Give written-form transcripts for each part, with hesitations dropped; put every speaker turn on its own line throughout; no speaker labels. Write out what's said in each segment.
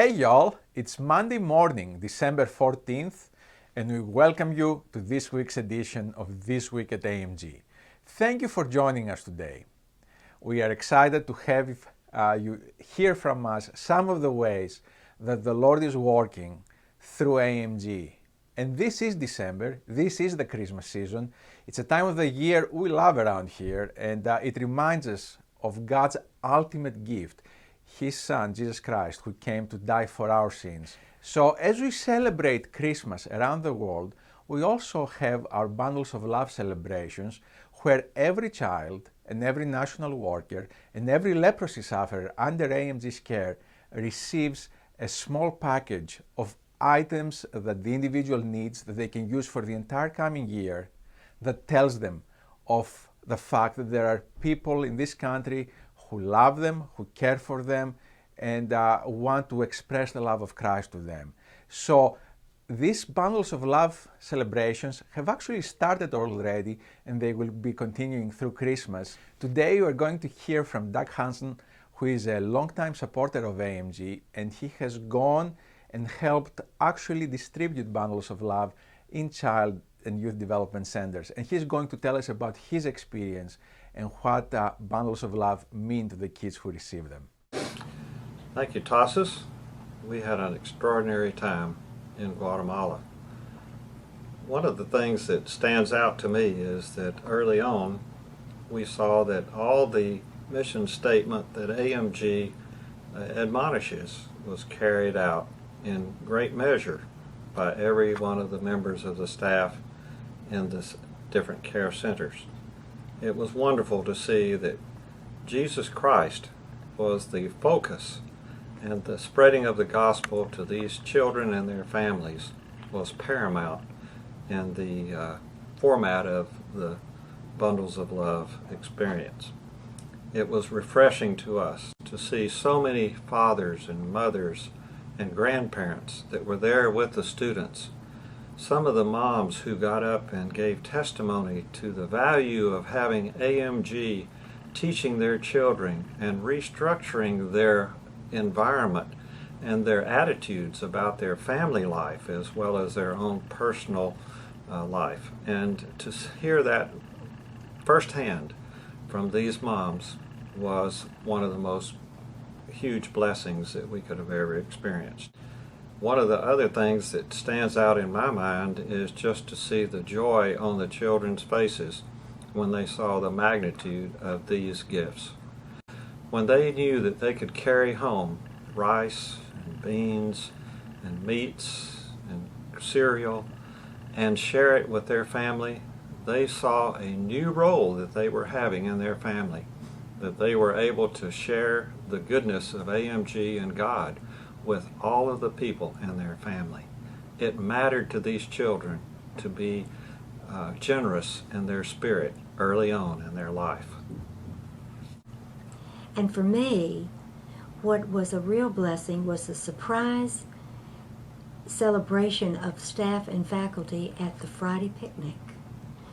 Hey y'all, it's Monday morning, December 14th, and we welcome you to this week's edition of This Week at AMG. Thank you for joining us today. We are excited to have you hear from us some of the ways that the Lord is working through AMG. And this is December, this is the Christmas season. It's a time of the year we love around here, and it reminds us of God's ultimate gift, His Son, Jesus Christ, who came to die for our sins. So as we celebrate Christmas around the world, we also have our Bundles of Love celebrations, where every child and every national worker and every leprosy sufferer under AMG's care receives a small package of items that the individual needs that they can use for the entire coming year, that tells them of the fact that there are people in this country who love them, who care for them, and want to express the love of Christ to them. So these Bundles of Love celebrations have actually started already, and they will be continuing through Christmas. Today we are going to hear from Doug Hansen, who is a longtime supporter of AMG, and he has gone and helped actually distribute Bundles of Love in child and youth development centers. And he's going to tell us about his experience and what Bundles of Love mean to the kids who receive them.
Thank you, Tassos. We had an extraordinary time in Guatemala. One of the things that stands out to me is that early on we saw that all the mission statement that AMG admonishes was carried out in great measure by every one of the members of the staff in the different care centers. It was wonderful to see that Jesus Christ was the focus, and the spreading of the gospel to these children and their families was paramount in the format of the Bundles of Love experience. It was refreshing to us to see so many fathers and mothers and grandparents that were there with the students. Some of the moms who got up and gave testimony to the value of having AMG teaching their children and restructuring their environment and their attitudes about their family life as well as their own personal life. And to hear that firsthand from these moms was one of the most huge blessings that we could have ever experienced. One of the other things that stands out in my mind is just to see the joy on the children's faces when they saw the magnitude of these gifts. When they knew that they could carry home rice and beans and meats and cereal and share it with their family, they saw a new role that they were having in their family, that they were able to share the goodness of AMG and God with all of the people in their family. It mattered to these children to be generous in their spirit early on in their life.
And for me, what was a real blessing was the surprise celebration of staff and faculty at the Friday picnic.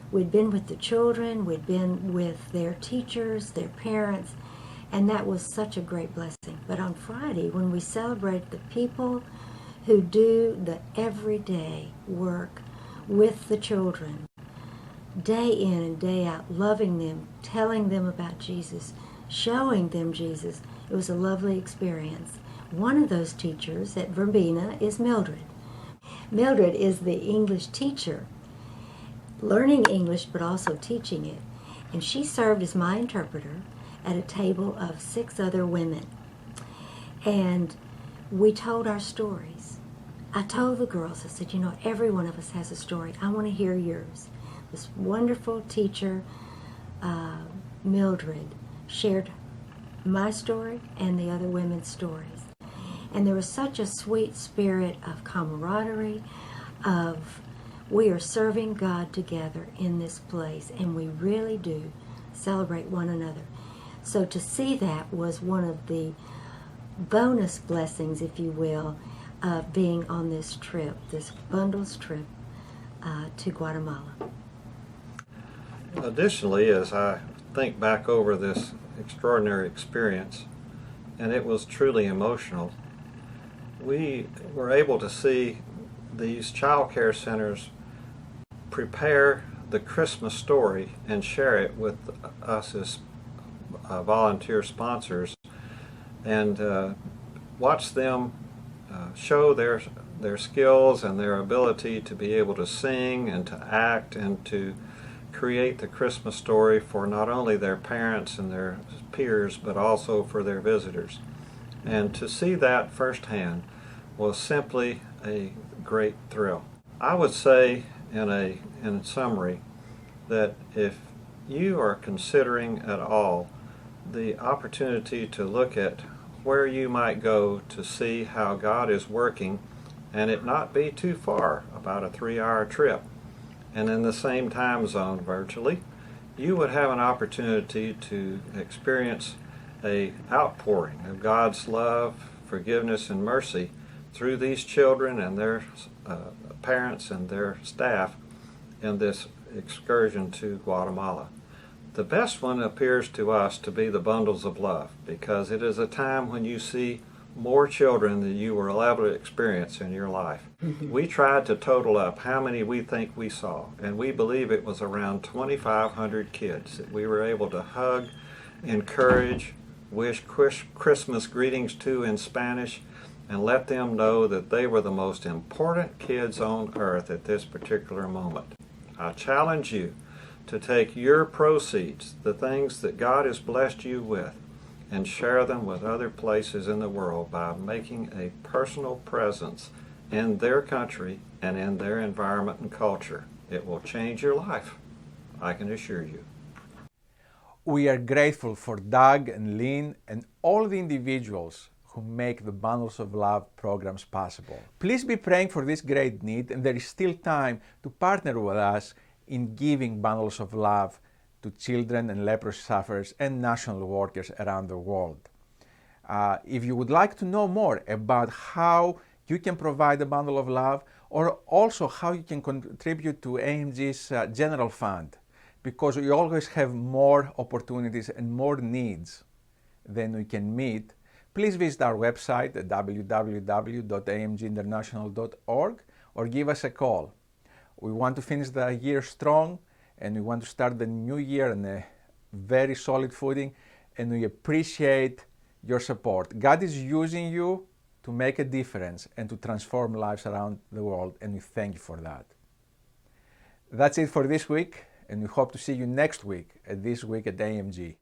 We'd been with the children, we'd been with their teachers, their parents, and that was such a great blessing. But on Friday, when we celebrate the people who do the everyday work with the children, day in and day out, loving them, telling them about Jesus, showing them Jesus, it was a lovely experience. One of those teachers at Verbena is Mildred. Mildred is the English teacher, learning English but also teaching it. And she served as my interpreter at a table of 6 other women. And we told our stories. I told the girls, I said, every one of us has a story. I want to hear yours. This wonderful teacher, Mildred, shared my story and the other women's stories. And there was such a sweet spirit of camaraderie, of we are serving God together in this place, and we really do celebrate one another. So to see that was one of the bonus blessings, if you will, of being on this trip, this Bundles trip to Guatemala.
Additionally, as I think back over this extraordinary experience, and it was truly emotional, we were able to see these child care centers prepare the Christmas story and share it with us as volunteer sponsors, and watch them show their skills and their ability to be able to sing and to act and to create the Christmas story for not only their parents and their peers, but also for their visitors. And to see that firsthand was simply a great thrill. I would say in summary that if you are considering at all the opportunity to look at where you might go to see how God is working, and it not be too far, about a 3-hour trip, and in the same time zone virtually, you would have an opportunity to experience a outpouring of God's love, forgiveness, and mercy through these children and their parents and their staff in this excursion to Guatemala. The best one appears to us to be the bundles of love, because it is a time when you see more children than you were able to experience in your life. We tried to total up how many we think we saw, and we believe it was around 2,500 kids that we were able to hug, encourage, wish Christmas greetings to in Spanish, and let them know that they were the most important kids on earth at this particular moment. I challenge you to take your proceeds, the things that God has blessed you with, and share them with other places in the world by making a personal presence in their country and in their environment and culture. It will change your life, I can assure you.
We are grateful for Doug and Lynn and all the individuals who make the Bundles of Love programs possible. Please be praying for this great need, and there is still time to partner with us in giving Bundles of Love to children and leprosy sufferers and national workers around the world. If you would like to know more about how you can provide a bundle of love, or also how you can contribute to AMG's general fund, because we always have more opportunities and more needs than we can meet, please visit our website at www.amginternational.org or give us a call. We want to finish the year strong, and we want to start the new year on a very solid footing, and we appreciate your support. God is using you to make a difference and to transform lives around the world, and we thank you for that. That's it for this week, and we hope to see you next week at This Week at AMG.